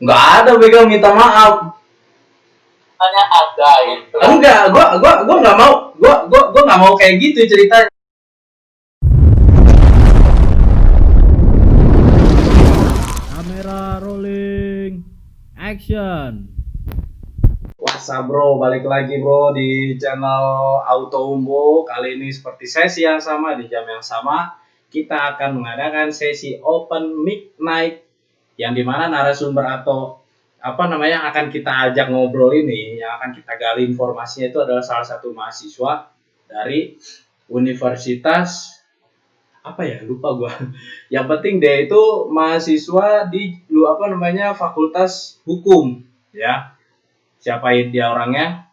Nggak ada bego minta maaf. Hanya ada itu. Enggak, gua nggak mau, gua nggak mau kayak gitu ceritanya. Kamera rolling, action. What's bro, balik lagi bro di channel Auto Umbo. Kali ini seperti sesi yang sama, di jam yang sama kita akan mengadakan sesi open mic night, yang dimana narasumber atau apa namanya akan kita ajak ngobrol ini, yang akan kita gali informasinya itu adalah salah satu mahasiswa dari Universitas apa ya, lupa gua. Yang penting dia itu mahasiswa di apa namanya Fakultas Hukum ya. Siapa dia orangnya?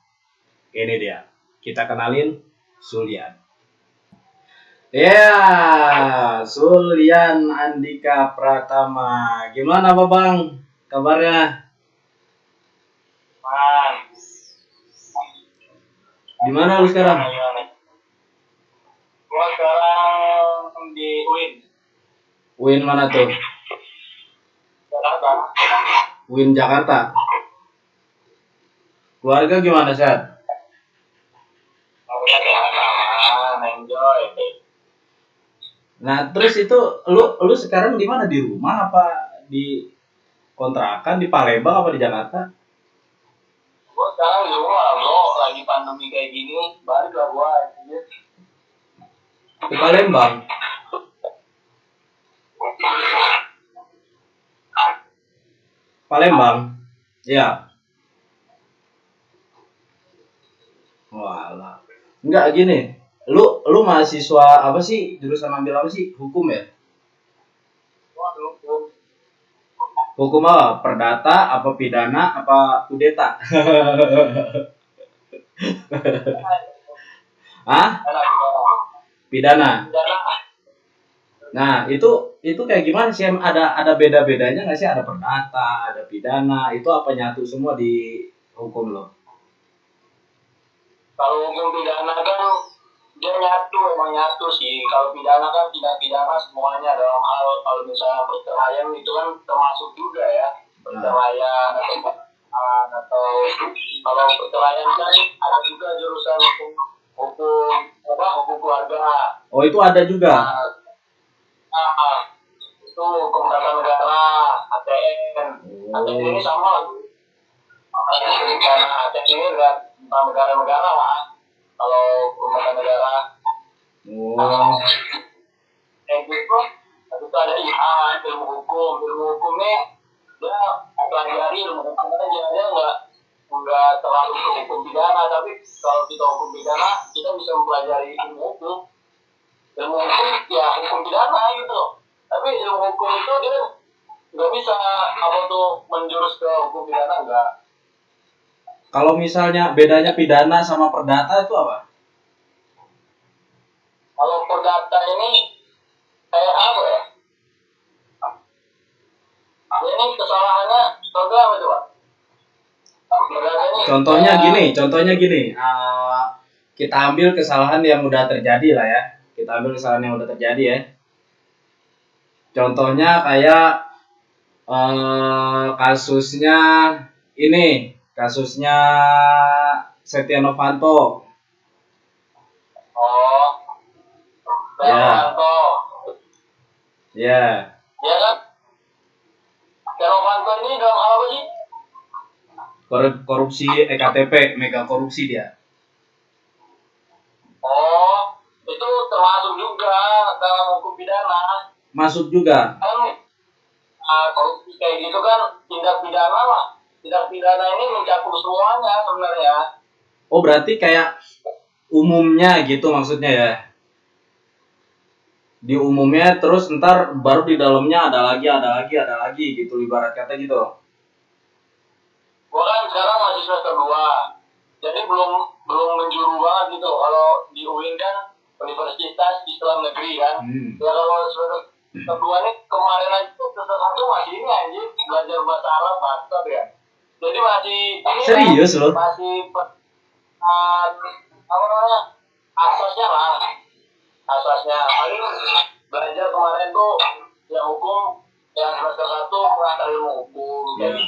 Ini dia. Kita kenalin Sulian. Ya, Sulian Andika Pratama. Gimana Pak Bang? Kabarnya? Man. Di mana lu sekarang? Gua sekarang di UIN. UIN mana tuh? Jakarta. UIN Jakarta. Keluarga gimana, Sat? Enjoy. Nah, terus itu lu sekarang di mana? Di rumah apa di kontrakan, di Palembang apa di Jakarta? Gua sekarang di rumah bro, lagi pandemi kayak gini, balik lah gua. Di Palembang. Palembang. Iya. Walah. Enggak gini. Lu mahasiswa apa sih? Jurusan ambil apa sih? Hukum ya? Waduh, Hukum apa? Perdata, apa pidana, apa kudeta? Hah? Pidana. Nah, itu kayak gimana sih? Ada beda-bedanya nggak sih? Ada perdata, ada pidana. Itu apa nyatu semua di hukum lo? kalau hukum pidana kan dia emang nyatu sih. Kalau pidana kan tindak pidana semuanya dalam hal kalau misalnya perceraian itu kan termasuk juga ya, perceraian atau kalau perceraian kan ada juga jurusan hukum keluarga. Oh, itu ada juga. Itu hukum tata negara, ATN. ATN ini sama lagi. Karena ATN ini enggak negara-negara lah. Kalau hukum tata negara, gitu. Tapi itu ada IA, ilmu hukum. Ilmu hukum ini dia pelajari ilmu hukum aja, dia enggak terlalu ke hukum pidana. Tapi kalau kita hukum pidana, kita bisa mempelajari ilmu hukum. Ilmu hukum ya hukum pidana gitu. Tapi ilmu hukum itu dia nggak bisa menjurus ke hukum pidana, enggak. Kalau misalnya bedanya pidana sama perdata itu apa? Kalau perdata ini kayak apa ya? Ini kesalahannya contoh apa coba? Contohnya gini. Kita ambil kesalahan yang udah terjadi lah ya. Kita ambil kesalahan yang udah terjadi ya. Contohnya kayak kasusnya Setia Novanto. Oh, Ya. Ya. Ya kan? Setia Novanto ini dalam hal apa sih? Korupsi EKTP, mega korupsi dia. Oh, itu termasuk juga dalam hukum pidana. Masuk juga. Korupsi kayak gitu kan tindak pidana lah. Tindak pidana ini mencakup semuanya sebenarnya. Oh, berarti kayak umumnya gitu maksudnya ya. Di umumnya terus ntar baru di dalamnya ada lagi gitu, ibarat kata gitu. Gua kan sekarang masih semester 2. Jadi belum menjuru banget gitu. Kalau di UIN kan Universitas Islam Negeri kan. Ya kalau semester 2 ini kemarin aja semester 1 masih ini anjir belajar bahasa Arab mantap ya. Jadi masih ini serius loh. Masih apa namanya? Asasnya paling belajar kemarin tuh yang hukum yang semester 1 pengantar ilmu hukum. Jadi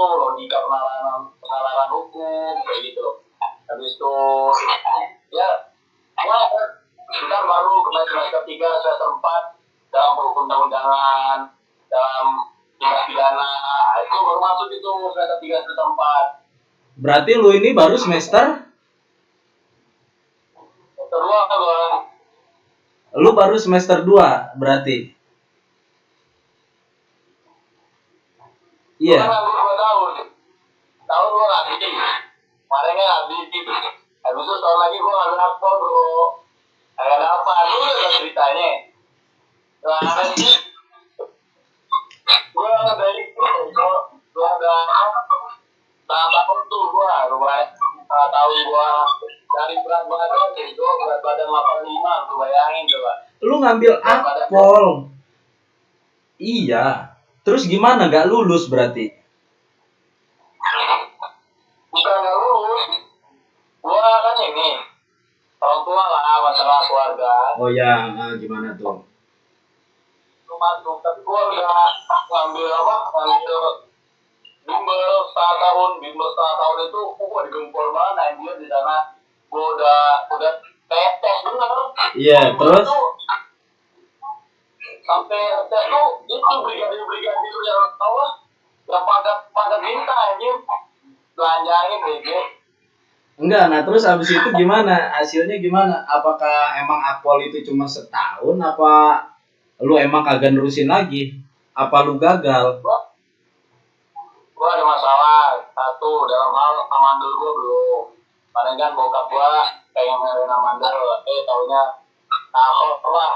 tuh logika penalaran hukum kayak gitu. Habis itu ya ntar baru ke semester 3 semester 4 dalam perundang-undangan, dalam tindak pidana, itu baru masuk itu semester 3 semester 4. Berarti lu ini baru semester? Kedua Bang. Lu baru semester 2 berarti? Iya. Gua nganggur 2 tahun. Tahun gua ngabisin. Kemarinnya ngabisin. Habis itu tahun lagi gua ngambil akpol bro. Ada apa? Lu udah ceritanya. Nah, sih. Gua dari gua udah tahun tuh gua lumayan tahun gua dari berat badan itu berat badan 85 lu bayangin coba. Lu ngambil akpol. Iya. Terus gimana, gak lulus berarti? Bukan gak lulus. Gua kan ini orang tua lah, masalah keluarga. Oh ya, gimana tuh? Lu masuk, tapi gua udah ngambil bimbel setengah tahun itu gua digempur banget anjir di sana. Gua udah tetes bener. Iya, terus? Sampai tes tuh itu brigadir yang yang pangkat bintang anjir. Belanjain BG. Enggak, nah terus abis itu gimana? Hasilnya gimana? Apakah emang akpol itu cuma setahun? Apa lu emang kagak nerusin lagi? Apa lu gagal? Gua ada masalah satu dalam hal amandel gua belum. Padahal kan bokap gua pengen ngerin amandel, taunya lah,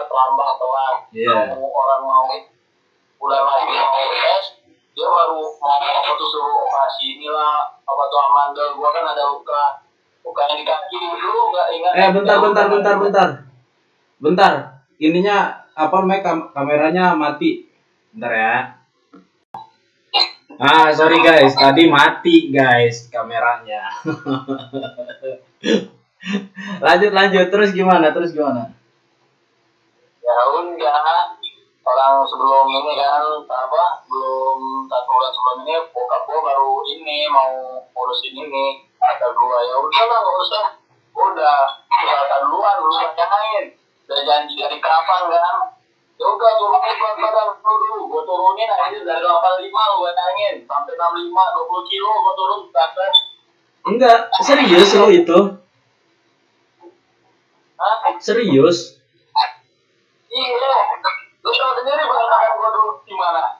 terlambat telat. Iya. Orang mau bulan lagi mau tes, dia baru mau suruh operasi inilah apa tuh amandel. Gua kan ada luka yang di kaki dulu nggak ingat. Bentar. Ininya apa namanya kameranya mati. Bentar ya. Sorry guys, tadi mati guys kameranya. lanjut terus gimana? Ya udah, orang sebelum ini kan belum 1 bulan sebelum ini bokap gua baru ini mau urusin ini. Kata gua ya udahlah nggak usah, udah duluan lu jangan udah janji dari kapan kan. Ya udah turunin berat badan lu dulu, gua turunin aja dari 85 lu bayangin sampai 65 20 kilo gua turun bahkan. Enggak, serius lo itu? Hah? Serius? Iya, lu tau sendiri berat badan gua dulu gimana?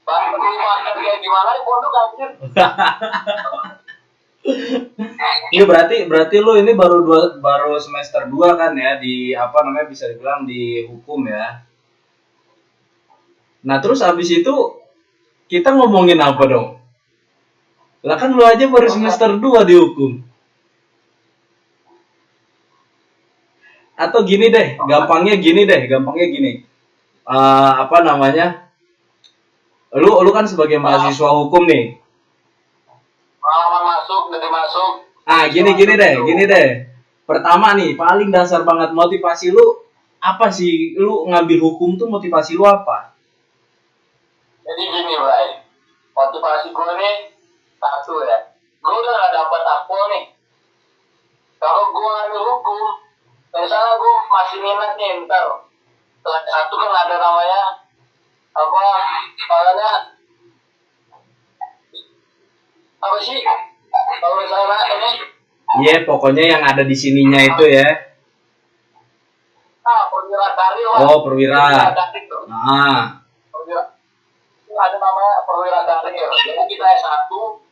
Bahan makan kayak gimana pondok anjir. Iya berarti lu ini baru semester 2 kan ya di apa namanya bisa dibilang di hukum ya. Nah, terus abis itu kita ngomongin apa dong? Lah kan lu aja baru semester 2 di hukum. Atau gini deh, gampangnya gini. Apa namanya? Lu kan sebagai mahasiswa hukum nih. Pengalaman dari masuk. Gini deh. Pertama nih, paling dasar banget motivasi lu apa sih? Lu ngambil hukum tuh motivasi lu apa? Jadi gini, Bray. Motivasi gue nih satu ya. Gue udah gak dapat akpol nih. Kalau gue ngambil hukum, misalnya gue masih minat nih ntar. Satu kan ada namanya apa sih? Kalau misalnya ini Iya, pokoknya yang ada di sininya itu ya. perwira karir lah. Oh, perwira. Perwira. Itu ada namanya perwira karir. Jadi kita S1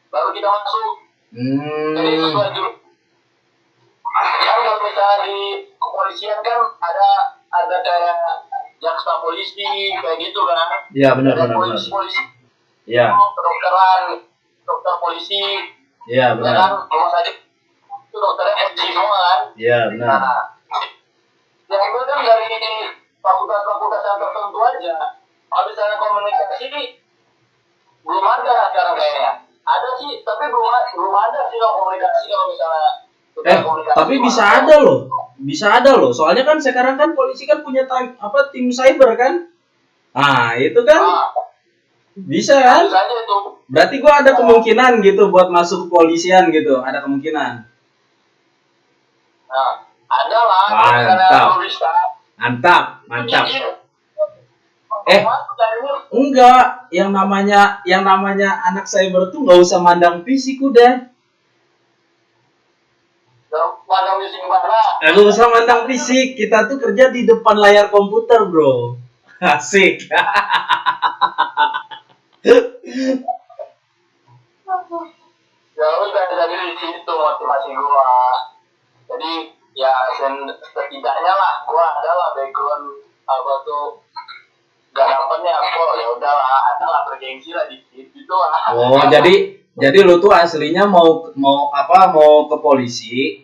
baru kita masuk. Jadi sesuai jurusan. Kan kalau misalnya di kepolisian kan ada kayak jaksa polisi kayak gitu kan. Iya, benar. Polisi. Iya. Kedokteran, dokter polisi. Iya, benar. Kan rumah sakit itu dokternya polisi semua kan. Iya, benar. Nah, yang gue kan dari fakultas yang tertentu aja. Kalau misalnya komunikasi belum ada sekarang kayaknya. Ada sih, tapi belum ada sih kalau komunikasi kalau misalnya. Tapi bisa ada loh. Soalnya kan sekarang kan polisi kan punya tim cyber kan. Itu kan bisa kan? Bisa aja itu. Berarti gua ada kemungkinan gitu buat masuk kepolisian gitu, ada kemungkinan. Nah, ada lah. Mantap. Mantap, mantap. Enggak, yang namanya anak cyber tuh nggak usah mandang fisik udah. Mandang fisik mana? Nggak usah mandang fisik, kita tuh kerja di depan layar komputer, bro. Asik. Ya udah, jadi di situ motivasi gua. Jadi ya setidaknya lah gua adalah background apa tuh gak dapetnya kok, ya udahlah, adalah bergengsi lah dikit gitu lah. Oh, jadi lu tuh aslinya mau ke polisi,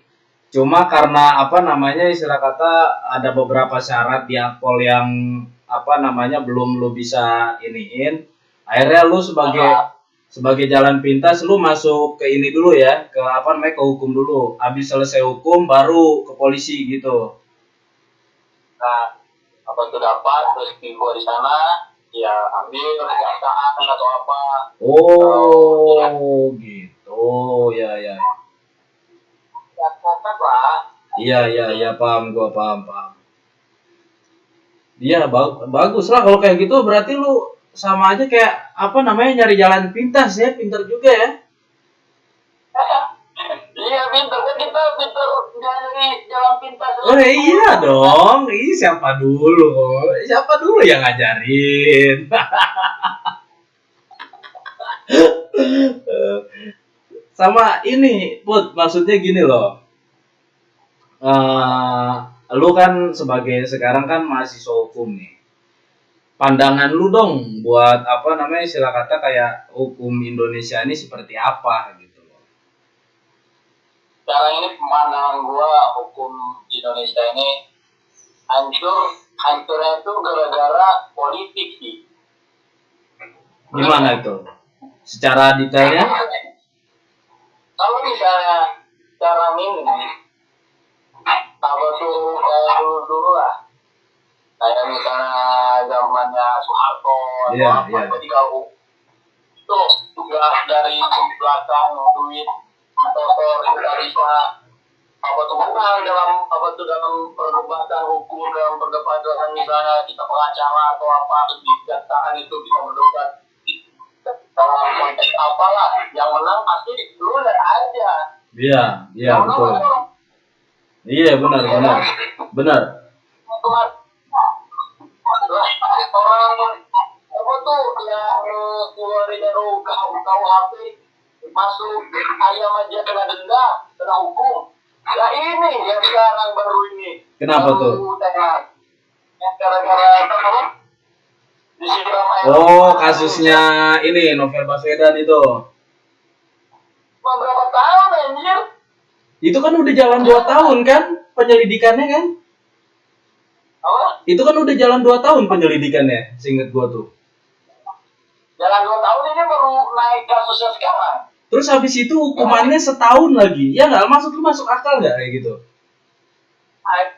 cuma karena apa namanya istilah kata ada beberapa syarat di akpol yang apa namanya belum lu bisa iniin, akhirnya lu sebagai jalan pintas lu masuk ke ini dulu ya, ke apa namanya ke hukum dulu, habis selesai hukum baru ke polisi gitu. Nah, apa tuh dapat terus gua di sana ya ambil kejaksaan atau apa. Oh, gitu. Ya. Ya tetap lah. Iya, paham gua, paham. Iya, bagus lah kalau kayak gitu, berarti lu sama aja kayak apa namanya nyari jalan pintas ya, pintar juga ya. Iya pintar kan, kita pintar nyari jalan pintas. Oh iya dong, siapa dulu yang ngajarin. Sama ini, Put, maksudnya gini loh. Lu kan sekarang kan mahasiswa hukum nih. Pandangan lu dong buat apa namanya istilah kata kayak hukum Indonesia ini seperti apa gitu loh. Sekarang ini pandangan gua hukum Indonesia ini hancurnya itu gara-gara politik sih. Gimana itu? Secara detailnya? Kalau misalnya sekarang ini apa tuh dulu lah, kayak misalnya zamannya Soeharto atau apa. Jadi kalau itu tugas dari belakang duit motor kita bisa apa tuh menang dalam perdebatan hukum, dalam perdebatan misalnya kita pengacara atau apa di kejaksaan itu kita berdebat dalam konteks apalah, yang menang pasti lu lihat aja. Iya betul. Iya benar. Orang apa tuh yang keluarin KUHP masuk ayam aja kena denda, kena hukum. Ya ini yang sekarang baru ini. Kenapa tuh? Yang gara-gara apa? Disiram air. Oh, kasusnya ini Novel Baswedan itu. Berapa tahun anjir? Itu kan udah jalan 2 tahun kan penyelidikannya kan? Apa? Itu kan udah jalan 2 tahun penyelidikannya, seinget gua tuh. Jalan 2 tahun ini baru naik kasusnya sekarang. Terus habis itu hukumannya setahun lagi. Ya nggak, masuk akal nggak kayak gitu?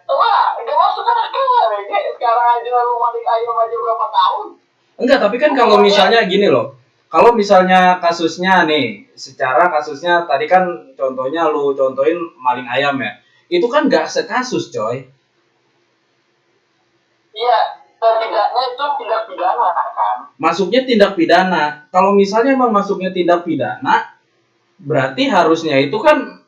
Wah, nggak masuk akal ya. Sekarang aja lu mandi ayam aja berapa tahun? Enggak, tapi kan kalau misalnya gini loh. Kalau misalnya kasusnya nih, secara kasusnya tadi kan contohnya lu contohin maling ayam ya. Itu kan nggak sekasus, coy. Iya, setidaknya itu tindak pidana kan. Masuknya tindak pidana. Kalau misalnya emang masuknya tindak pidana, berarti harusnya itu kan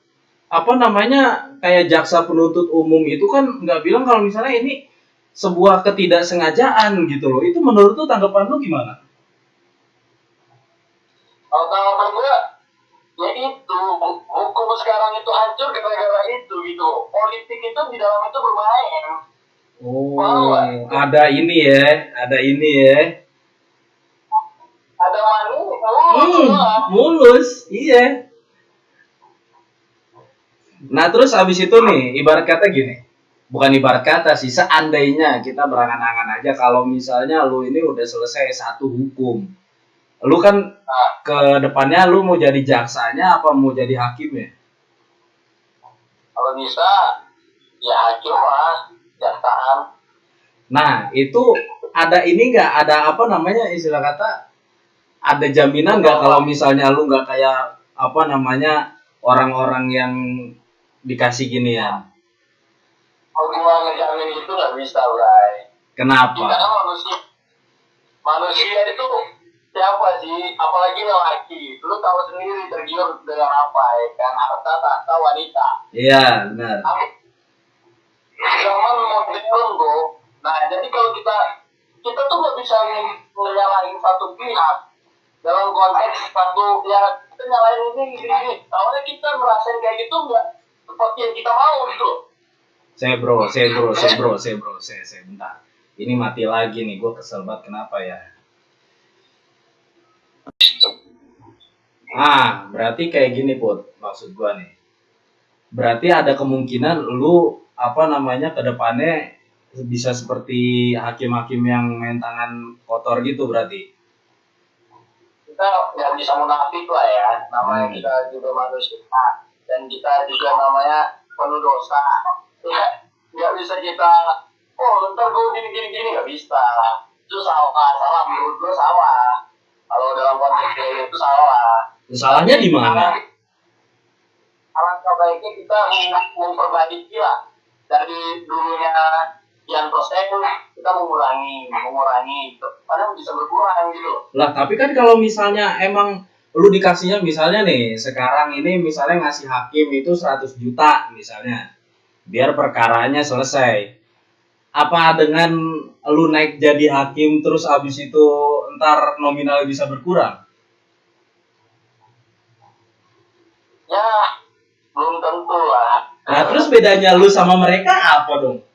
apa namanya kayak jaksa penuntut umum itu kan nggak bilang kalau misalnya ini sebuah ketidaksengajaan gitu loh. Itu menurut lu tanggapan lu gimana? Kalau tanggapan gue, ya itu hukum sekarang itu hancur gara-gara itu gitu. Politik itu di dalam itu bermain. Oh, ada ini ya. Ada money, mulus, iya. Nah terus abis itu nih, ibarat kata gini, bukan ibarat kata sih, seandainya kita berangan-angan aja kalau misalnya lu ini udah selesai satu hukum, lu kan ke depannya lu mau jadi jaksanya apa mau jadi hakimnya? Kalau bisa, ya hakim lah, jaksaan. Nah itu ada ini nggak, ada apa namanya istilah kata, ada jaminan nggak kalau misalnya lu nggak kayak apa namanya orang-orang yang dikasih gini ya? Kalau gua ngejamin itu nggak bisa, Bray. Kita Kenapa? kan manusia itu siapa sih? Apalagi lelaki. Lu tahu sendiri tergiur dengan apa ya kan? Harta, tahta, wanita. Iya, benar. Zaman modern bro. Nah jadi kalau kita tuh nggak bisa nyalahin satu pihak dalam konteks satu ya kita nyalahin ini. Awalnya kita merasain kayak gitu nggak seperti yang kita mau gitu. Saya bentar. Ini mati lagi nih, gue kesel banget kenapa ya? Berarti kayak gini Put, maksud gue nih. Berarti ada kemungkinan lu apa namanya ke depannya bisa seperti hakim-hakim yang main tangan kotor gitu berarti. Kita nggak bisa munafik lah ya, namanya kita juga manusia dan kita juga namanya penuh dosa. Ya, nggak bisa kita ntar gue gini nggak bisa. Itu salah menurut gue salah. Kalau dalam konteks itu salah. Salahnya di mana? Alangkah baiknya kita memperbaiki lah dari dulunya sekian persen kita mengurangi padahal bisa berkurang gitu. Lah tapi kan kalau misalnya emang lu dikasihnya misalnya nih sekarang ini misalnya ngasih hakim itu 100 juta misalnya biar perkaranya selesai. Apa dengan lu naik jadi hakim terus abis itu ntar nominal bisa berkurang? Ya belum tentu lah. Nah terus bedanya lu sama mereka apa dong?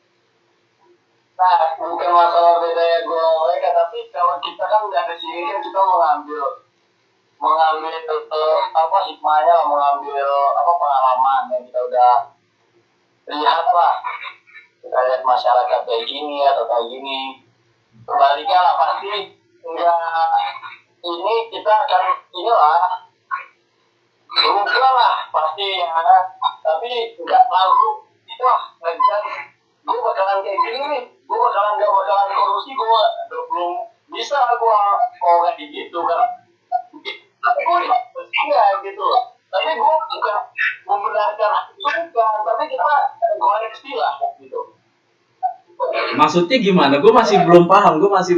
Nah bukan masalah bedanya gue sama mereka, tapi kalau kita kan dari sini kan kita mengambil hikmahnya, mengambil pengalaman yang kita udah lihat lah. Kita lihat masyarakat kayak gini atau kayak gini, sebaliknya lah pasti enggak ini kita akan inilah berubah lah pasti ya, tapi enggak lalu wah ngejar gue bakalan kayak gini nih, gue gak bakalan korupsi, gue belum bisa gue mau kayak gitu kan, tapi gue enggak gitu, tapi gue bukan membenarkan itu bukan, tapi kita koreksi lah gitu. Maksudnya gimana? Gue masih belum paham, gue masih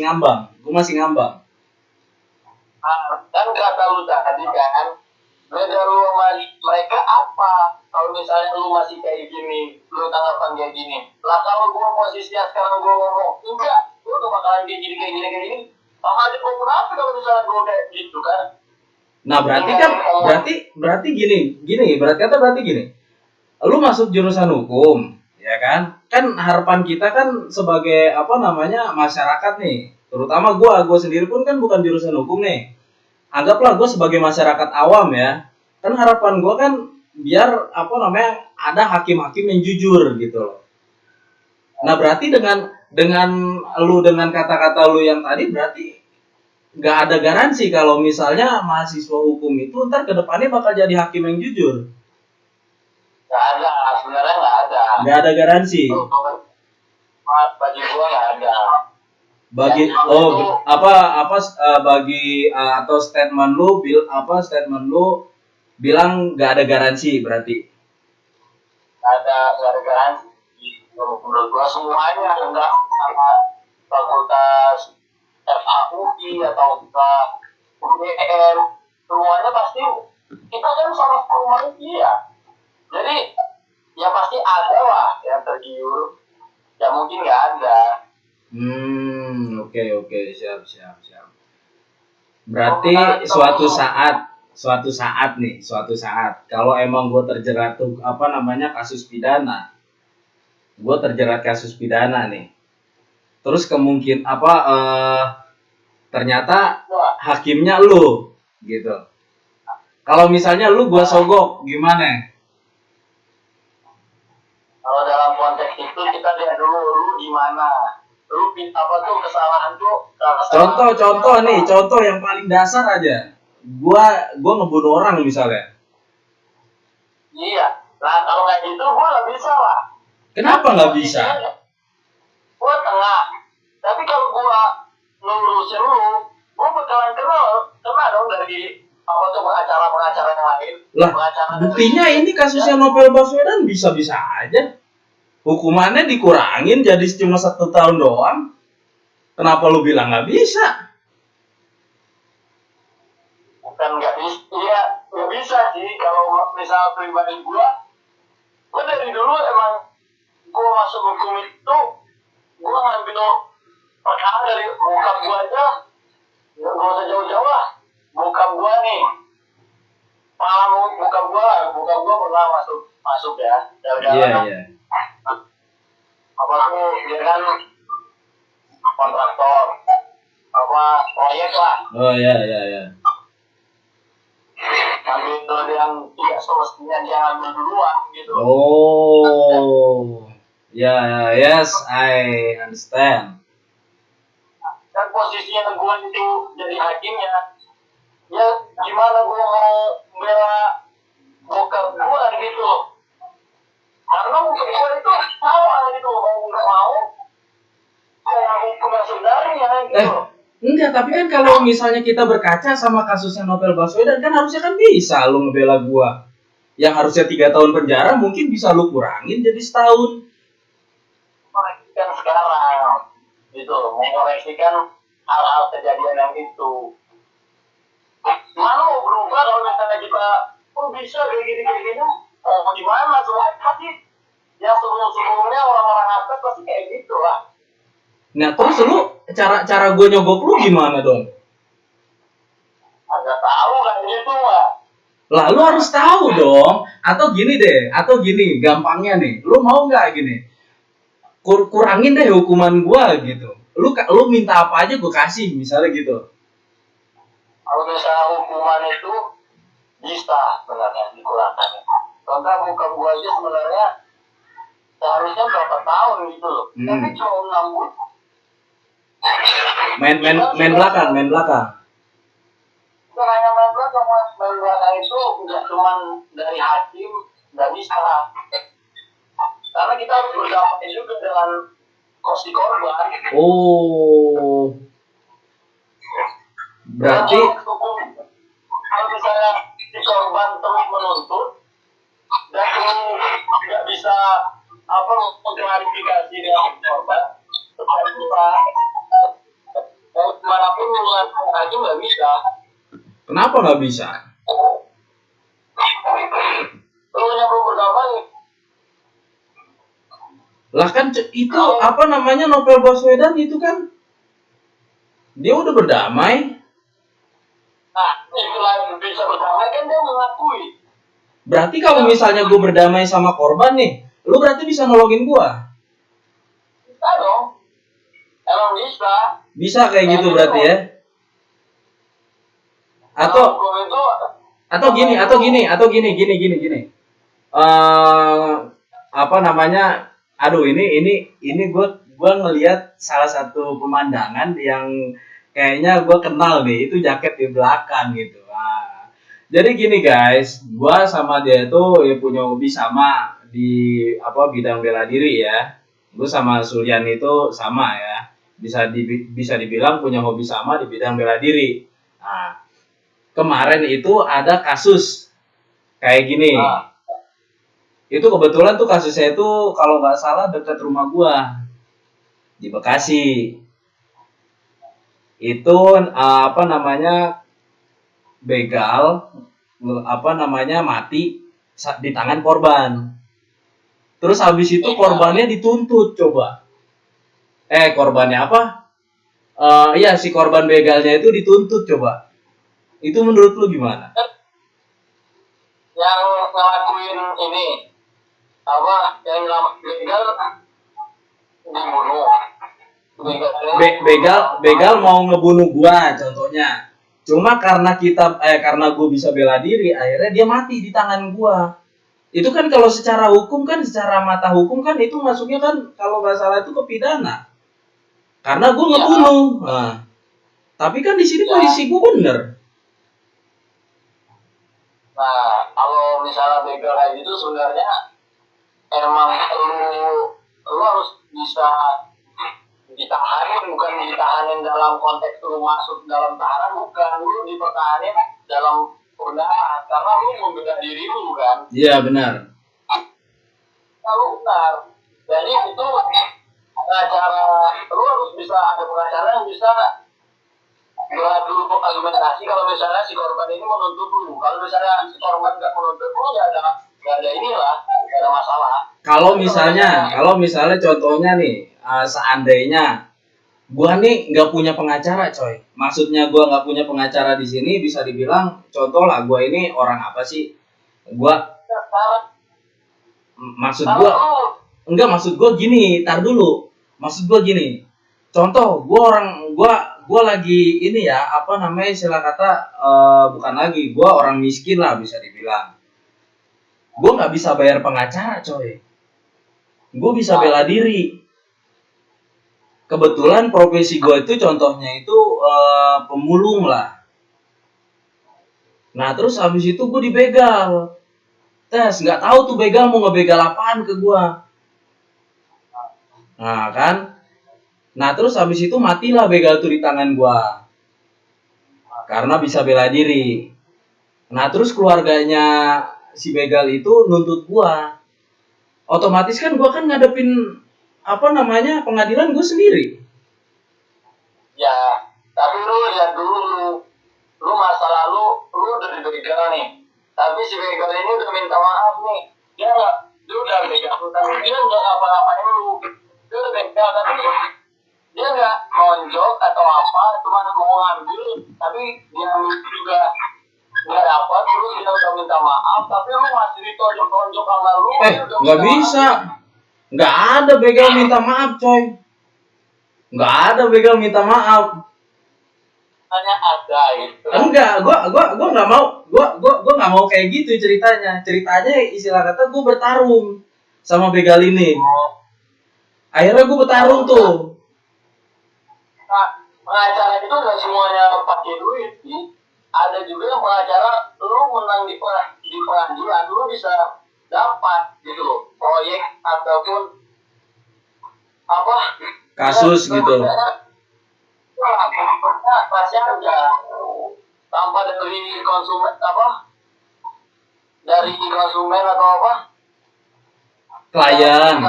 ngambang. Kan kata lu tadi kan, beda lu sama mereka apa? Kalau misalnya lu masih kayak gini, lu tanggapan kayak gini. Lah kalau gua posisinya sekarang gua ngomong, enggak, gua tuh bakalan kayak gini. Sama aja gua munafik kalau misalnya gua kayak gitu kan. Nah berarti gini. Lu masuk jurusan hukum, ya kan? Kan harapan kita kan sebagai apa namanya masyarakat nih, terutama gue sendiri pun kan bukan jurusan hukum nih. Anggaplah gue sebagai masyarakat awam ya. Kan harapan gue kan biar apa namanya ada hakim-hakim yang jujur gitu loh. Nah berarti dengan kata-kata lu yang tadi berarti nggak ada garansi kalau misalnya mahasiswa hukum itu ntar kedepannya bakal jadi hakim yang jujur. Sebenarnya nggak ada. Nggak ada garansi. Bagi gua nggak ada. Bagi atau statement lu bilang nggak ada garansi berarti. Nggak ada garansi. Menurut gua semuanya enggak sama fakultas FAUI atau UGM, semuanya pasti kita kan sama manusia. Jadi ya pasti ada lah yang tergiur, ya mungkin nggak ada. Oke, siap. Berarti suatu saat kalau emang gue terjerat kasus pidana nih, terus kemungkinan ternyata hakimnya lu gitu. Kalau misalnya lu gua sogok gimana? Kalau dalam konteks itu kita lihat dulu lu di mana, lu kesalahan tuh. Contoh yang paling dasar aja. Gua ngebunuh orang misalnya. Iya. Nah kalau kayak gitu gua nggak bisa lah. Kenapa nggak bisa? Gua tengah. Tapi kalau gua ngelurusin lu, gua bakalan Buktinya ini kasusnya Novel Baswedan bisa-bisa aja. Hukumannya dikurangin jadi cuma 1 tahun doang. Kenapa lu bilang nggak bisa? Bukan nggak bisa, ya nggak bisa sih. Kalau misal pribadi gue dari dulu emang gue masuk hukum itu, gue ngambil perkara dari bokap gue aja. Gak usah jauh-jauh lah. Bokap gue nih, bokap gue pernah masuk ya. Iya. Apa tuh dia kan kontraktor, apa proyek lah. Oh iya. Ambil yang tidak semestinya dia ambil duluan gitu. Oh, yes, I understand. Dan posisinya gue itu jadi hakimnya, ya gimana gue mau bela bokap gue gitu? Karena bokap gue itu salah gitu, mau nggak mau, kayak hukum yang sebenarnya gitu. Enggak, tapi kan kalau misalnya kita berkaca sama kasusnya Novel Baswedan kan harusnya kan bisa lu ngebela gua. Yang harusnya 3 tahun penjara mungkin bisa lu kurangin jadi 1 tahun. Kan sekarang gitu, mengoreksikan hal-hal kejadian yang itu. Mana mau berubah kalau misalnya kita bisa kayak gini, mau gimana soalnya pasti yang sebelumnya orang-orang atas pasti kayak gitu lah. Nah terus lu cara gue nyogok lu gimana dong? Agak tahu kan gitu mah. Lah lu harus tahu dong. Atau gini gampangnya nih. Lu mau nggak gini? Kurangin deh hukuman gue gitu. Lu minta apa aja gue kasih misalnya gitu. Kalau misalnya hukuman itu bisa sebenarnya dikurangkan. Contoh bukan gue aja sebenarnya seharusnya berapa tahun gitu loh. Tapi cuma 6 bulan. Main belakang. Bukan hanya main belakang itu nggak cuma dari hakim, nggak bisa. Karena kita harus berdamai juga dengan si korban. Oh, berarti kalau misalnya si korban terus menuntut dan nggak bisa mengklarifikasi dengan korban, supaya kita mau dimanapun hubungan hakim nggak bisa. kenapa nggak bisa? Lu belum berdamai. Lah kan itu apa namanya Novel Baswedan itu kan dia udah berdamai. Nah, istilah bisa berdamai kan dia mengakui. Berarti kalau misalnya gue berdamai sama korban nih, lu berarti bisa nolongin gue? Bisa dong. Emang bisa. Bisa kayak gitu berarti ya? Atau gini. Apa namanya? Aduh ini gue ngelihat salah satu pemandangan yang kayaknya gue kenal nih, itu jaket di belakang gitu. Nah, jadi gini guys, gue sama dia itu ya punya hobi sama di bidang bela diri ya. Gue sama Sulyan itu sama ya, bisa dibilang punya hobi sama di bidang bela diri. Nah, kemarin itu ada kasus kayak gini. Itu kebetulan tuh kasusnya itu kalau nggak salah dekat rumah gue di Bekasi. Itu begal mati di tangan korban. Terus habis itu korbannya dituntut coba. Korbannya apa? Iya si korban begalnya itu dituntut coba. Itu menurut lu gimana? Yang ngelakuin ini yang begal dibunuh. Begal mau ngebunuh gua contohnya. Cuma karena karena gue bisa bela diri, akhirnya dia mati di tangan gua. Itu kan kalau secara hukum kan, secara mata hukum kan itu masuknya kan kalau nggak salah itu ke pidana. Karena gue ngebunuh. Nah, tapi kan di sini posisi gue bener. Nah, kalau misalnya begal kayak gitu sebenarnya emang lu harus bisa ditahanin, bukan ditahanin dalam konteks lu masuk dalam tahanan, bukan, lu dipertahanin dalam benar, karena lu membela diri lu kan. Iya benar. Kalau benar. Jadi itu pengacara, lu harus bisa ada pengacara yang bisa buat dulu argumentasi kalau misalnya si korban ini menuntut lu. Kalau misalnya si korban nggak menuntut lu, nggak ada inilah, nggak ada masalah. Kalau misalnya contohnya nih, seandainya gua nih nggak punya pengacara, coy. Maksudnya gua nggak punya pengacara di sini, bisa dibilang contoh lah, gua ini orang apa sih? Maksud gua gini, tar dulu. Maksud gua gini. Contoh, gua lagi ini ya, apa namanya istilah kata, bukan lagi, gua orang miskin lah bisa dibilang. Gua nggak bisa bayar pengacara, coy. Gua bisa bela diri. Kebetulan profesi gue itu contohnya itu pemulung lah. Nah terus habis itu gue dibegal. Tes nggak tahu tuh begal mau ngebegal apaan ke gue. Nah kan. Nah terus habis itu matilah begal tuh di tangan gue. Karena bisa bela diri. Nah terus keluarganya si begal itu nuntut gue. Otomatis kan gue kan ngadepin apa namanya pengadilan gue sendiri. Ya, tapi lu lihat dulu, lu masa lalu lu udah dibegal nih. Tapi si begal ini udah minta maaf nih. Dia udah begal, tapi dia nggak ngapa-ngapain lu. Dia udah begal, tapi dia nggak nonjok atau apa, cuma mau ngambil, tapi dia juga nggak dapat. Terus dia udah minta maaf, tapi lu masih ditonjok sama lu. Nggak bisa. Nggak ada begal minta maaf, coy. Nggak ada begal minta maaf. Hanya ada itu. Enggak, gua nggak mau kayak gitu ceritanya. Ceritanya istilah kata gua bertarung sama begal ini. Akhirnya gua bertarung tuh. Nah, pengacara itu nggak semuanya pakai duit sih. Ada juga yang pengacara lu menang di pengadilan, lu bisa dapat gitu loh, proyek ataupun apa kasus ya, gitu. Pasti ada tanpa dari konsumen atau apa Klien.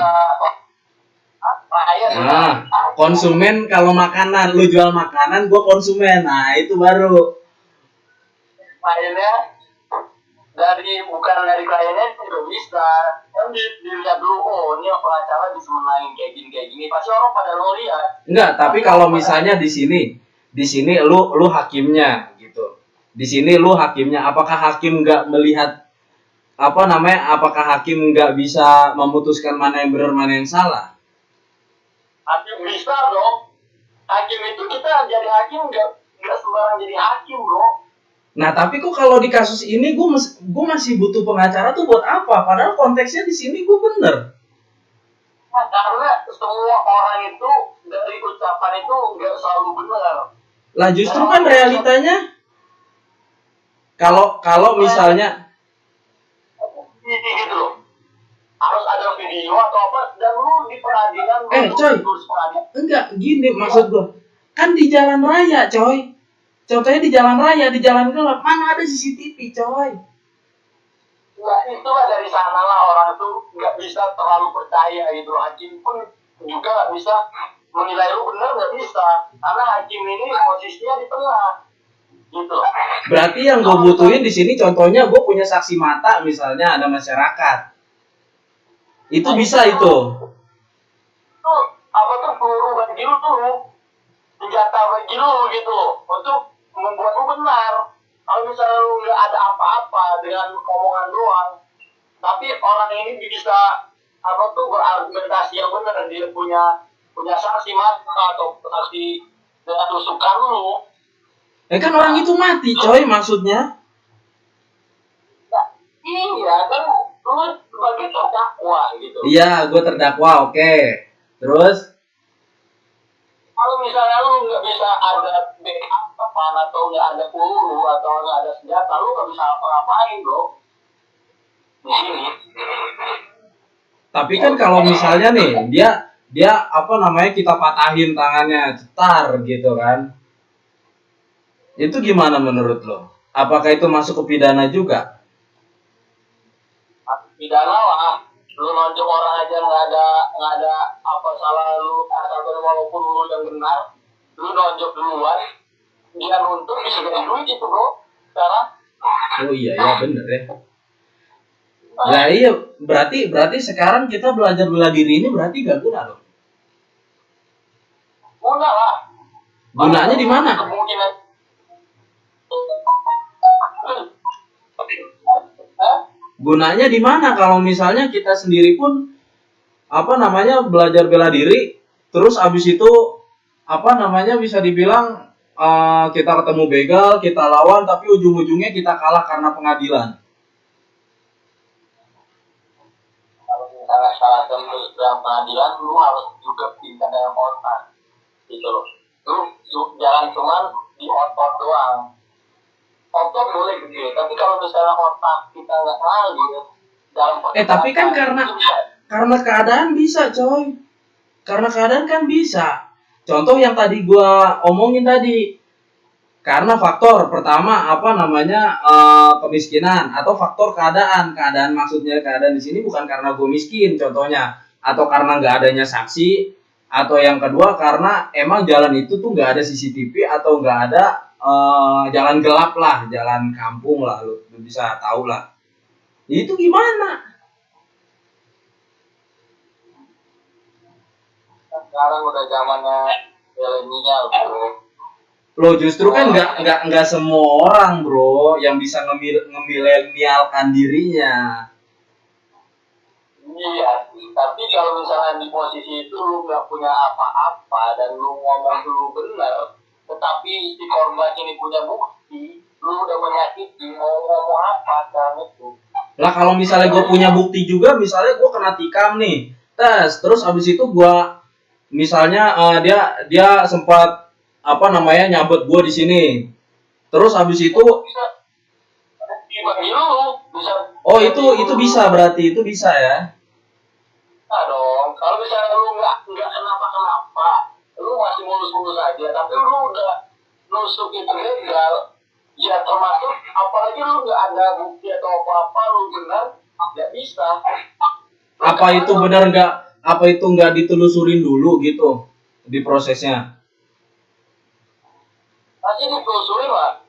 Nah, konsumen kalau makanan, lu jual makanan, gua konsumen. Nah itu baru. Kliennya bukan dari kliennya juga bisa kan dilihat dulu, oh ini pengacara bisa menangin kayak gini pasti orang pada lo lihat. Enggak, tapi kalau misalnya di sini lu hakimnya gitu. Di sini lu hakimnya, apakah hakim nggak melihat apa namanya? Apakah hakim nggak bisa memutuskan mana yang benar mana yang salah? Hakim bisa dong. Hakim itu kita jadi hakim nggak sembarang jadi hakim bro. Nah tapi kok kalau di kasus ini gue masih butuh pengacara tuh buat apa? Padahal konteksnya di sini gue bener. Nah, karena semua orang itu dari ucapan itu nggak selalu benar. Lah justru kan realitanya kalau misalnya ini gitu loh, harus ada video atau apa dan lu di pengadilan. Coy, enggak gini maksud gue, kan di jalan raya coy. Contohnya di jalan raya, di jalan gelap, mana ada CCTV, coy? Ya itulah dari sana lah orang itu nggak bisa terlalu percaya gitu. Hakim pun juga nggak bisa menilai lu benar, nggak bisa. Karena hakim ini posisinya di tengah, gitu. Berarti yang gue butuhin di sini, contohnya gue punya saksi mata, misalnya ada masyarakat. Itu bisa itu. Tuh apa tuh peluru bagi lu tuh, senjata bagi lu gitu, untuk membuat lu benar. Kalau misalnya lu nggak ada apa-apa dengan omongan doang, tapi orang ini bisa apa tuh berargumentasi yang benar, dia punya saksi mata atau saksi dengan tusukan lu. Kan orang itu mati, coy, maksudnya. Nah, iya kan lu sebagai terdakwa gitu. Iya, gue terdakwa, oke. Terus kalau misalnya lu nggak bisa ada backup atau nggak ada peluru atau nggak ada senjata, lu nggak bisa apa-apain bro di sini. Tapi kan kalau misalnya nih dia apa namanya kita patahin tangannya cetar gitu kan, itu gimana menurut lo? Apakah itu masuk ke pidana juga? Pidana lah. Lu nonjok orang aja nggak ada apa salah lu, atau walaupun lu yang benar, lu nonjok duluan, dia nuntut bisa jadi duit itu bro. Sekarang. Oh iya ya bener ya. Nah iya berarti sekarang kita belajar bela diri ini berarti gak guna dong? Guna lah. Gunanya di mana? Kemungkinan. Gunanya di mana kalau misalnya kita sendiri pun apa namanya belajar bela diri, terus abis itu apa namanya bisa dibilang kita ketemu begal, kita lawan, tapi ujung-ujungnya kita kalah karena pengadilan. Kalau misalnya salah tembus dalam pengadilan, lu harus juga pintar dalam otak, gitu loh. Lu jangan cuma di otot doang. Otot boleh gede, tapi kalau misalnya otak kita nggak ngalir dalam Tapi kan karena keadaan bisa, coy. Karena keadaan kan bisa. Contoh yang tadi gua omongin tadi. Karena faktor pertama apa namanya kemiskinan atau faktor keadaan. Keadaan maksudnya keadaan di sini bukan karena gue miskin contohnya, atau karena nggak adanya saksi, atau yang kedua karena emang jalan itu tuh nggak ada CCTV atau nggak ada jalan gelap lah, jalan kampung lah, lu bisa tahu lah. Itu gimana? Sekarang udah zamannya milenial bro. Lo justru kan nggak semua orang bro yang bisa ngemilenialkan dirinya. Iya sih, tapi kalau misalnya di posisi itu lu nggak punya apa-apa dan lu ngomong lu bener, tetapi si korban ini punya bukti, lu udah menyakiti, mau ngomong apa sekarang itu? Lah kalau misalnya gue punya bukti juga, misalnya gue kena tikam nih, terus abis itu gue misalnya dia sempat apa namanya nyabet gue di sini, terus abis itu Bisa bagi lu, bisa. oh itu bisa berarti itu bisa ya? Nah dong, kalau misalnya lu nggak kenapa-kenapa, lu masih mulus-mulus aja, tapi lu udah nusuk itu legal, ya termasuk apalagi lu nggak ada bukti atau apa-apa, lu benar, nggak bisa. Apa itu benar nggak? Apa itu nggak ditelusurin dulu gitu di prosesnya? Pasti ditelusuri lah.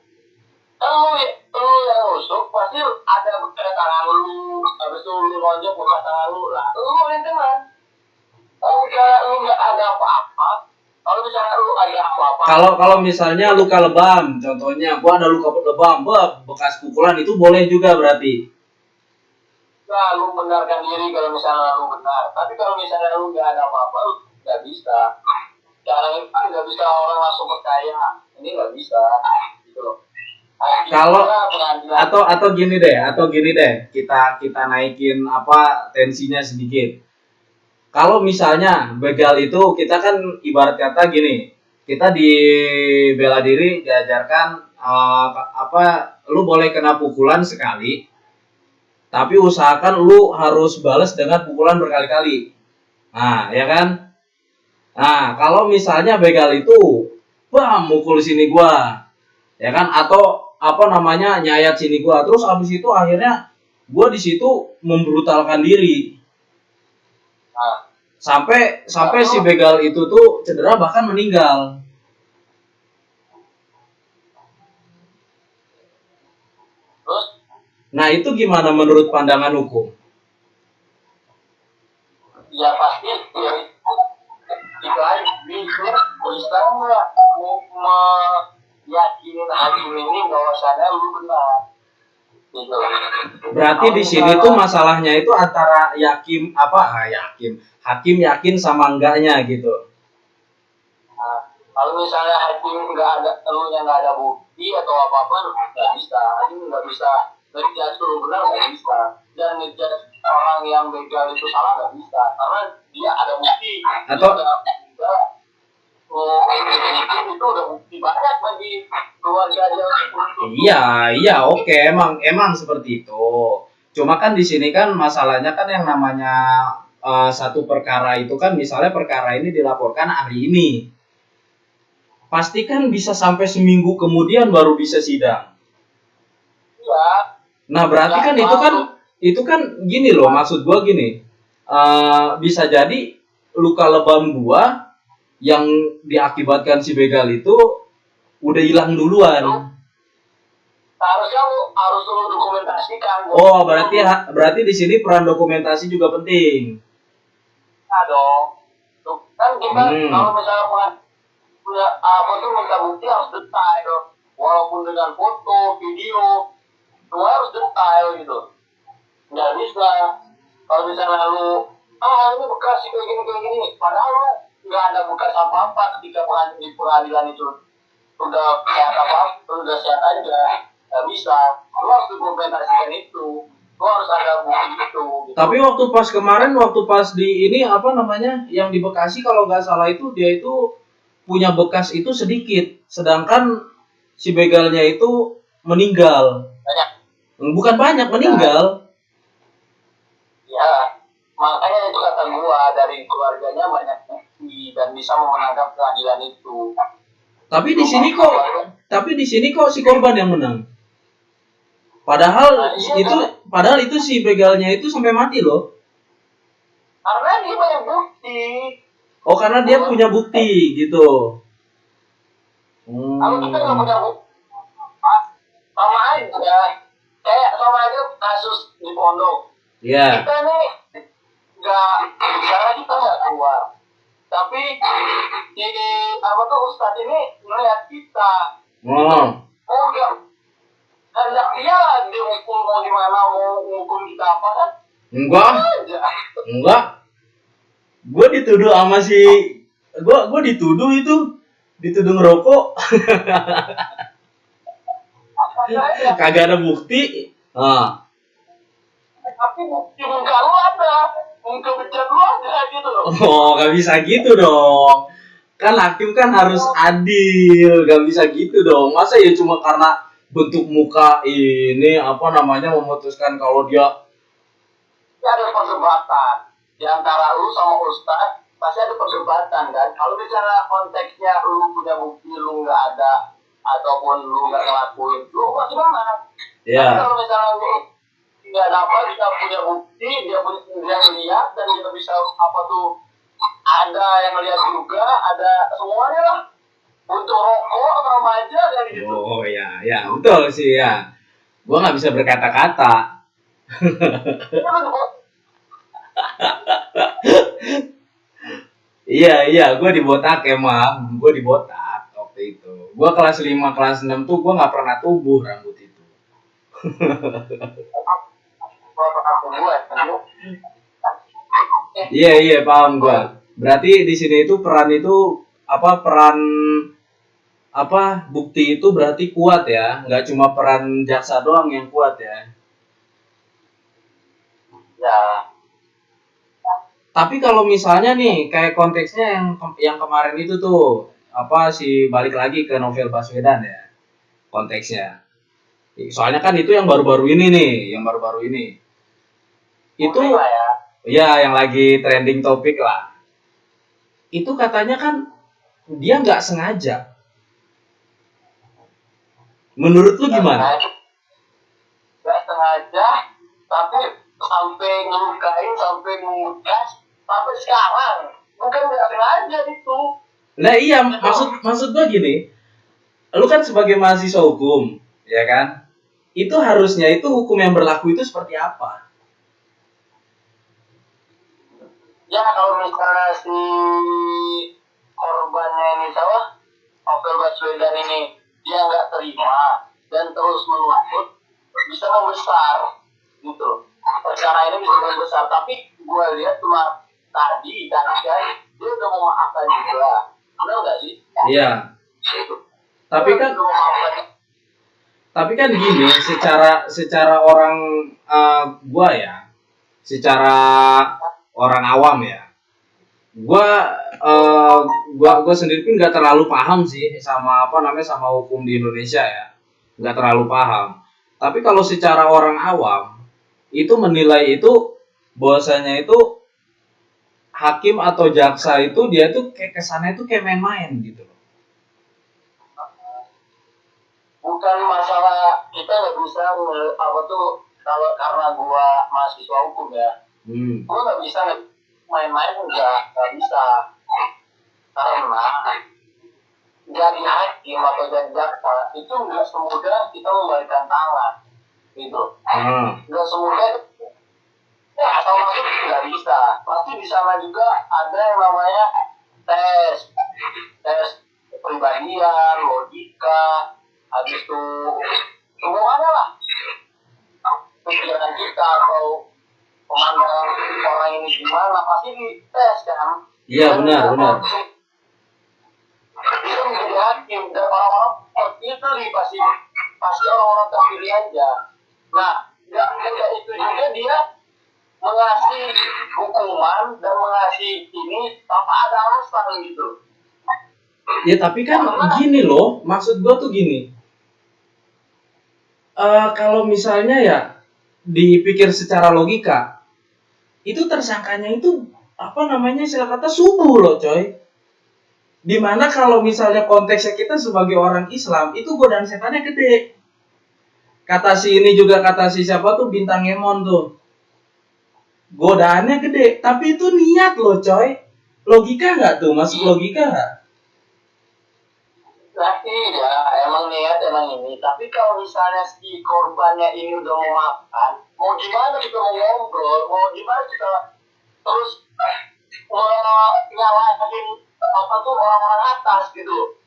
Kan lu yang nusuk, pasti ada bekas tangan lu, habis itu lu nonjok bekas tangan lu lah, lu yang kena. Kalau misalnya lu nggak ada apa-apa, kalau misalnya lu ada apa-apa, Kalau misalnya luka lebam, contohnya gua ada luka lebam, bekas pukulan itu boleh juga berarti. nah lu benarkan diri kalau misalnya lu benar. Tapi kalau misalnya lu nggak ada apa-apa, lu nggak bisa. Sekarang ini kan nggak bisa orang langsung percaya, ini nggak bisa, gitu loh. Nah, Kalau itulah pengadilan. atau gini deh, kita naikin apa tensinya sedikit. Kalau misalnya begal itu kita kan ibarat kata gini, kita di bela diri diajarkan apa lu boleh kena pukulan sekali, tapi usahakan lu harus balas dengan pukulan berkali-kali. Nah, ya kan? Nah, kalau misalnya begal itu bam mukul sini gua, ya kan? Atau apa namanya nyayat sini gua, terus abis itu akhirnya gua di situ membrutalkan diri Nah, sampai si begal itu tuh cedera bahkan meninggal. terus Nah itu gimana menurut pandangan hukum? ya pasti ya itu aja bisa nggak meyakinin hakim ini bahwasannya lu benar, gitu. Berarti di sini tuh masalahnya itu antara hakim yakin sama enggaknya gitu. Nah, kalau misalnya hakim nggak ada, elunya nggak ada bukti atau apa-apa, nggak bisa. Hakim nggak bisa ngejudge lu benar, nggak bisa. Dan ngejudge orang yang begal itu salah nggak bisa, karena dia ada bukti. Atau- itu udah bukti banyak bagi keluarga dia. Iya, oke, emang seperti itu. Cuma kan di sini kan masalahnya kan yang namanya satu perkara itu kan misalnya perkara ini dilaporkan hari ini. Pasti kan bisa sampai seminggu kemudian baru bisa sidang. Iya. Nah, berarti kan itu kan gini loh, maksud gua gini. Bisa jadi luka lebam gua yang diakibatkan si begal itu udah hilang duluan. Harusnya harus lu dokumentasikan. Oh, berarti di sini peran dokumentasi juga penting. Nah dong. Tuh, kan kita kalau misalnya punya apa tuh minta bukti harus detail. Walaupun dengan foto, video, semua harus detail gitu. Nggak bisa kalau misalnya lu ini bekas kayak gini, padahal lu nggak ada bekas apa-apa ketika di pengadilan itu udah sehat apa, udah sehat aja, nggak bisa. Lu harus dokumentasikan itu, lu harus ada bukti itu. Gitu. Tapi waktu pas di ini apa namanya yang di Bekasi kalau nggak salah itu dia itu punya bekas itu sedikit, sedangkan si begalnya itu meninggal. Banyak. Bukan banyak, meninggal. Ya, makanya itu kata gua dari keluarganya banyak bukti dan bisa memenangkan pengadilan itu. Tapi di sini kok si korban yang menang. Padahal itu si begalnya itu sampai mati loh. Karena dia banyak bukti. Oh, karena dia punya bukti gitu. Kalau kita nggak punya bukti, sama aja. Kayak sama aja kasus di pondok. Iya. Kita nih nggak bicara, kita nggak keluar. Tapi di apa tuh Ustadz ini ngeliat kita. Oh enggak. Hendak dia dihukum mau gimana, mau hukum kita apa kan? Enggak. Gue dituduh sama si gue dituduh ngerokok. Kagak ada bukti. Tapi bukti muka lu ada, muka bejat lu ada gitu loh. Oh, gak bisa gitu dong. Kan hakim kan harus adil, gak bisa gitu dong. Masa ya cuma karena bentuk muka ini apa namanya memutuskan kalau dia ada perdebatan di antara lu sama Ustadz, pasti ada perdebatan kan. Kalau bicara konteksnya lu punya bukti lu nggak ada ataupun lu nggak ngelakuin, lu pasti menang. Iya. Kalau misalnya lu nggak dapat, kita punya bukti, dia lihat dan dia bisa apa tuh ada yang lihat juga, ada semuanya lah. Untuk rokok remaja kayak gitu. Oh ya betul sih ya. Gua nggak bisa berkata-kata. Iya, gue dibotak emang. Gue dibotak waktu itu. Gue kelas 5, kelas 6 tuh gue nggak pernah tumbuh rambut itu. Iya, paham gue. Berarti di sini itu peran bukti itu berarti kuat ya, nggak cuma peran jaksa doang yang kuat ya. Ya. Tapi kalau misalnya nih kayak konteksnya yang kemarin itu tuh balik lagi ke novel Baswedan ya konteksnya. Soalnya kan itu yang baru-baru ini nih, Itu ya yang lagi trending topik lah. Itu katanya kan dia nggak sengaja. Menurut lu gimana? Nggak sengaja, tapi sampai ngelukain, sampai mengudas, sampai sekarang. Mungkin nggak sengaja itu. Nah iya, maksud gua gini. Lu kan sebagai mahasiswa hukum, ya kan? Itu harusnya itu hukum yang berlaku itu seperti apa? Ya kalau misalnya si korbannya ini Novel Baswedan ini dia nggak terima dan terus menuntut, bisa membesar gitu. Perkara ini bisa membesar, tapi gue lihat cuma tadi kan dia udah memaafkan juga, benar nggak sih? Iya. Tapi kan gini, secara orang secara orang awam ya, gua sendiri pun nggak terlalu paham sih sama sama hukum di Indonesia ya, nggak terlalu paham. Tapi kalau secara orang awam itu menilai itu bahwasanya itu hakim atau jaksa itu dia tuh kayak kesannya itu kayak main-main gitu. bukan masalah kita nggak bisa apa tuh kalau karena gua mahasiswa hukum ya, gua nggak bisa main-main nggak bisa karena jadi hakim atau jadi jaksa itu nggak semudah kita membalikan tangan gitu, nggak semudah ya asal masuk nggak bisa, pasti di sana juga ada yang namanya tes kepribadian, logika, habis itu semuanya lah pikiran kita atau pemandangan orang ini gimana pasti dites kan. Iya benar. Itu menjadi hakim dan orang-orang seperti itu pasti orang-orang terpilih aja. Nah, nggak mudah itu juga dia mengasih hukuman dan mengasih ini tanpa ada alasan gitu. Ya tapi kan gini loh, maksud gua tuh gini. Kalau misalnya ya dipikir secara logika, itu tersangkanya itu apa namanya istilah kata subuh loh coy. Dimana kalau misalnya konteksnya kita sebagai orang Islam itu godaan setannya gede. Kata si ini juga kata si siapa tuh Bintang Emon tuh. Godaannya gede, tapi itu niat loh coy. Logika nggak tuh? Masuk logika nggak? Nah iya, emang niat emang ini. Tapi kalau misalnya si korbannya ini udah mau makan, mau gimana kita mau ngobrol, mau gimana kita terus nyalahin apa tuh orang-orang atas gitu.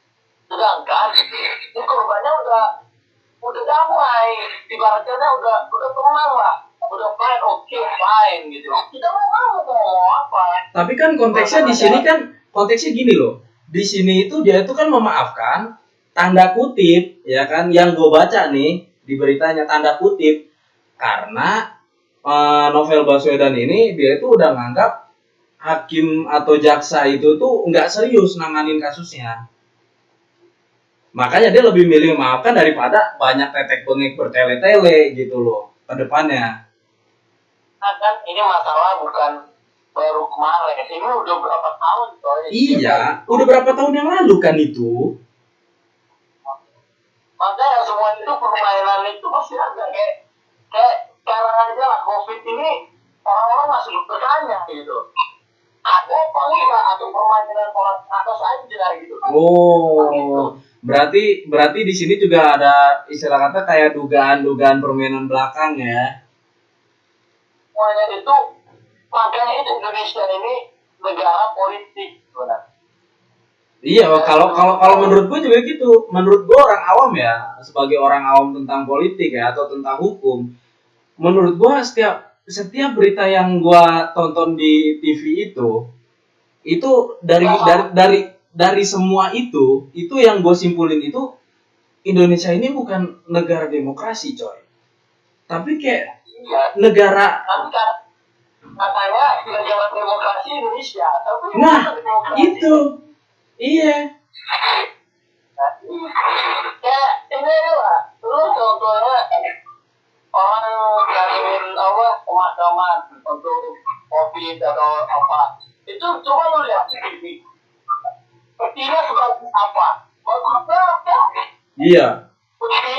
Sedangkan ini korbannya udah damai, ibaratnya udah tenang lah, udah fine, oke, fine gitu. Kita mau apa? Tapi kan konteksnya di sini kan konteksnya gini loh. Di sini itu dia itu kan memaafkan tanda kutip ya kan yang gue baca nih di beritanya tanda kutip karena Novel Baswedan ini dia itu udah nganggap hakim atau jaksa itu tuh nggak serius nanganin kasusnya. Makanya dia lebih milih memaafkan daripada banyak tetek bengek bertele-tele gitu loh ke depannya. Nah kan ini masalah bukan baru kemarin, ini udah berapa tahun coy. Iya, udah berapa tahun yang lalu kan itu. Makanya semua itu permainan itu pasti ada kayak sekarang aja lah COVID ini orang-orang masih bertanya gitu. Ada apa enggak atau permainan orang atas aja gitu. Oh, berarti di sini juga ada istilah kata kayak dugaan-dugaan permainan belakang ya. Semuanya itu makanya itu Indonesia ini negara politik benar. Iya, kalau menurut gue juga gitu. Menurut gue orang awam ya, sebagai orang awam tentang politik ya atau tentang hukum. Menurut gue setiap berita yang gue tonton di TV itu dari semua itu yang gue simpulin itu Indonesia ini bukan negara demokrasi, coy. Tapi kayak negara katanya negara demokrasi Indonesia, tapi demokrasi. Itu iya. Ya ini lah, lu contohnya orang ngadain apa pemakaman untuk COVID atau apa, itu coba lu lihat TV. Petinya seperti apa? Bagusnya kan? Iya. Peti.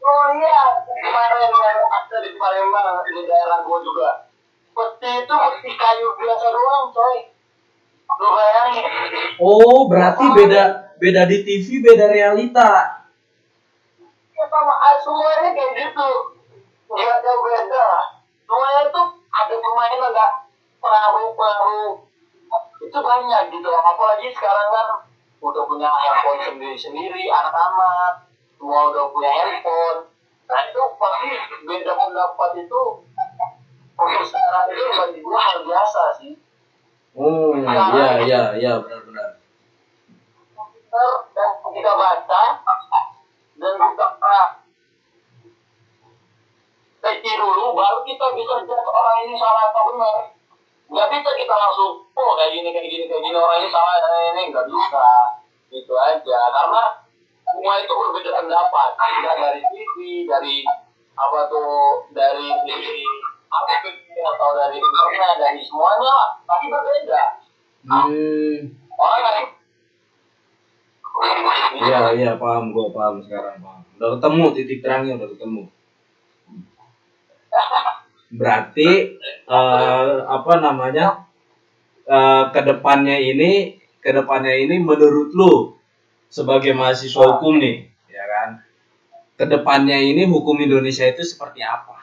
Oh iya, kemarin yang ada di Palembang di daerah gua juga. Peti itu peti kayu biasa doang, coy. Lu bayangin. Oh, berarti beda di TV, beda realita. Ya sama semuanya kayak gitu. Nggak ada beda. Semuanya itu ada permainan nggak pengaruh. Itu banyak gitu. Apalagi sekarang kan udah punya handphone sendiri, anak-anak semua udah punya handphone. Nah itu pasti beda pendapat itu untuk sekarang itu bagi gue hal biasa sih. Oh iya benar. Dan kita baca dan kita kaji dulu baru kita bisa lihat orang ini salah atau benar. Nggak bisa kita langsung kayak gini orang ini salah ini nggak bisa gitu aja karena semua itu berbeda pendapat dari TV dari apa tuh dari artikel atau dari internet dari semuanya pasti berbeda. Orang nggak Iya, paham, gua paham sekarang, paham. Udah ketemu titik terangnya, udah ketemu. Berarti apa namanya? Kedepannya ini menurut lu sebagai mahasiswa hukum nih, ya kan? Kedepannya ini hukum Indonesia itu seperti apa?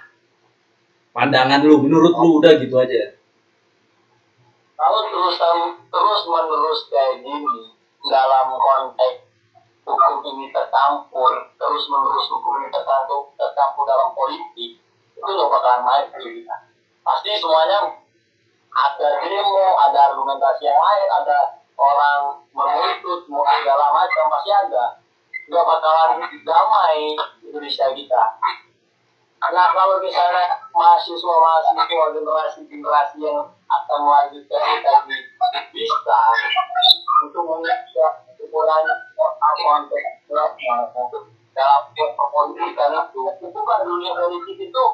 Pandangan lu, menurut lu udah gitu aja. Kalau terus menerus kayak gini dalam konteks hukum ini tercampur, terus menerus hukum ini tercampur dalam politik, itu nggak bakalan maju kita. Pasti semuanya ada demo, ada argumentasi yang lain, ada orang menuntut, mau segala macam pasti ada. Nggak bakalan damai Indonesia kita. Nah kalau misalnya mahasiswa generasi yang akan melanjutkan kita ini bisa untuk mengejar ukuran dalam perpolitikan itu kan dunia politik itu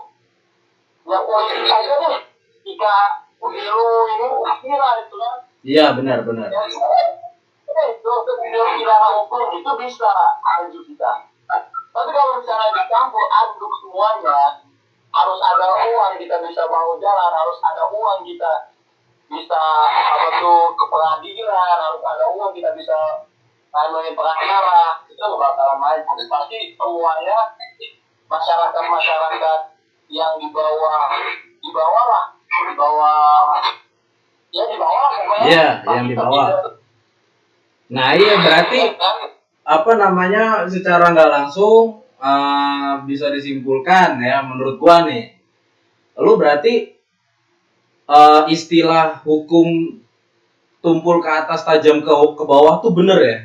yang politik saja nih jika pemilu ini kira itu kan Iya, benar. itu pemilu kira hukum itu bisa maju kita. Tapi kalau misalnya dicampur aduk semuanya, harus ada uang kita bisa mau jalan, harus ada uang kita bisa ke pengadilan, harus ada uang kita bisa main perkara, itu nggak bakalan maju. Pasti semuanya masyarakat yang di bawah pokoknya. Iya, yang di bawah. Nah, iya berarti apa namanya secara nggak langsung bisa disimpulkan ya menurut gua nih, lu berarti istilah hukum tumpul ke atas tajam ke bawah tuh bener ya?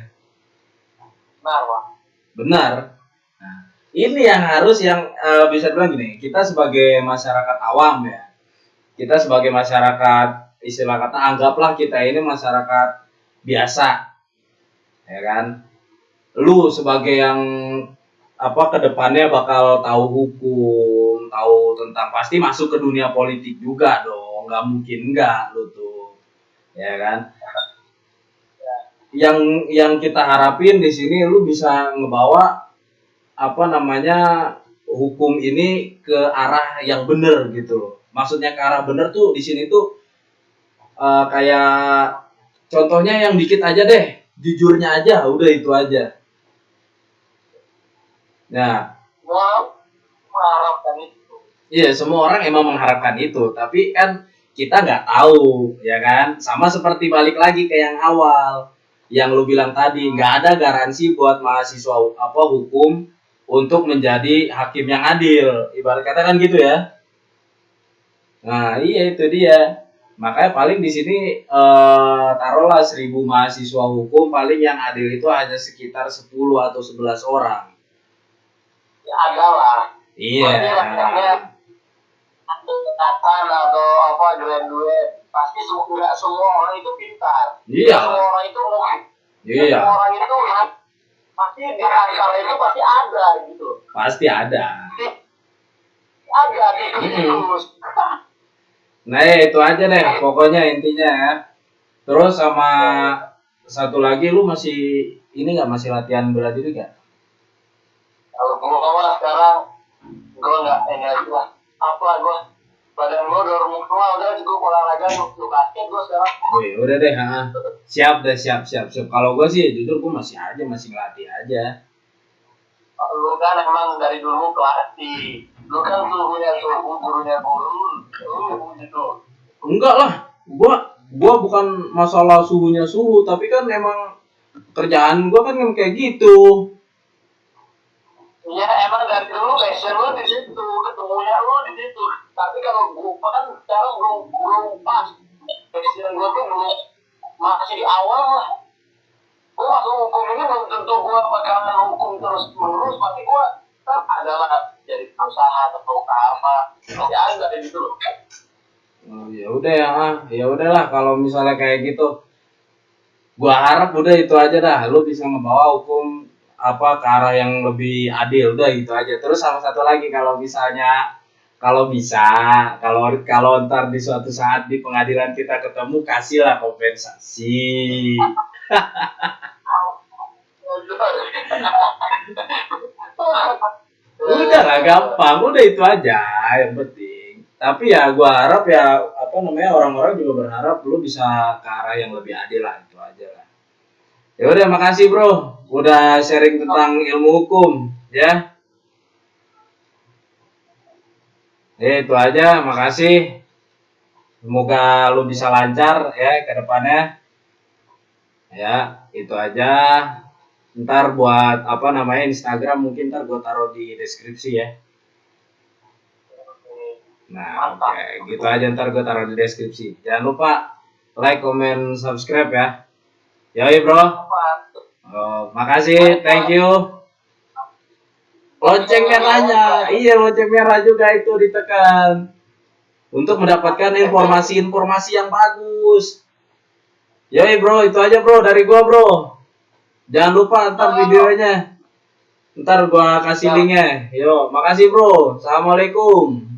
Benar. Nah, ini yang harus yang bisa bilang gini, kita sebagai masyarakat awam ya, kita sebagai masyarakat istilah kata anggaplah kita ini masyarakat biasa, ya kan? Lu sebagai yang kedepannya bakal tahu hukum, tahu tentang pasti masuk ke dunia politik juga dong, nggak mungkin nggak lu tuh, ya kan? Yang kita harapin di sini lu bisa ngebawa hukum ini ke arah yang bener gitu. Maksudnya ke arah bener tuh di sini tuh kayak contohnya yang dikit aja deh, jujurnya aja, udah itu aja. Nah, mengharapkan itu. Iya, semua orang emang mengharapkan itu, tapi kan kita nggak tahu, ya kan? Sama seperti balik lagi ke yang awal, yang lu bilang tadi, nggak ada garansi buat mahasiswa hukum untuk menjadi hakim yang adil, ibarat kata kan gitu ya. Nah, iya itu dia. Makanya paling di sini taruhlah 1.000 mahasiswa hukum, paling yang adil itu hanya sekitar 10 atau 11 orang. Ya ada lah. Iya. Atau duet pasti nggak semua orang itu pintar. Iya. Semua orang itu Iya. Semua orang itu pasti di antara itu pasti ada gitu. Pasti ada. Ada terus. Nah itu aja deh pokoknya intinya ya. Terus sama satu lagi, lu masih ini nggak, masih latihan bela diri nggak? Kalau gua sekarang gua nggak ini lagi lah. Gua badan gua udah rumah udah gua olahraga untuk basket gua sekarang. Wih udah deh, siap. Kalau gua sih jujur gua masih ngelatih aja. Lu kan emang dari dulu pelatih. Lu kan gurunya guru gitu. Enggak lah, gua bukan masalah suhunya suhu, tapi kan emang kerjaan gua kan kayak gitu. Iya emang dari dulu passion lu di situ, ketemunya lu di situ. Tapi kalau gua kan sekarang belum pas. Passion gua tuh belum, masih di awal lah. Gua masuk hukum ini belum tentu gua bakalan hukum terus menerus, pasti gua kan adalah jadi perusahaan atau apa, masih ada gitu loh. Ya udah ya udahlah kalau misalnya kayak gitu. Gua harap udah itu aja dah, lu bisa membawa hukum ke arah yang lebih adil, udah gitu aja. Terus sama satu lagi, kalau ntar di suatu saat di pengadilan kita ketemu, kasihlah kompensasi. Udah lah, gampang, udah itu aja yang penting. Tapi ya gua harap ya orang-orang juga berharap lu bisa ke arah yang lebih adil lah, itu aja lah. Ya udah, makasih bro, udah sharing tentang ilmu hukum, ya. Ya itu aja, makasih. Semoga lu bisa lancar ya ke depannya. Ya, itu aja. Ntar buat Instagram mungkin ntar gua taruh di deskripsi ya. Nah, oke, gitu aja, ntar gue taruh di deskripsi. Jangan lupa like, comment, subscribe ya. Yoi bro. Oh, makasih, thank you. Lonceng merahnya, iya lonceng merah juga itu ditekan untuk mendapatkan informasi-informasi yang bagus. Yoi bro, itu aja bro dari gua bro. Jangan lupa ntar videonya, ntar gua kasih linknya. Yo, makasih bro. Assalamualaikum.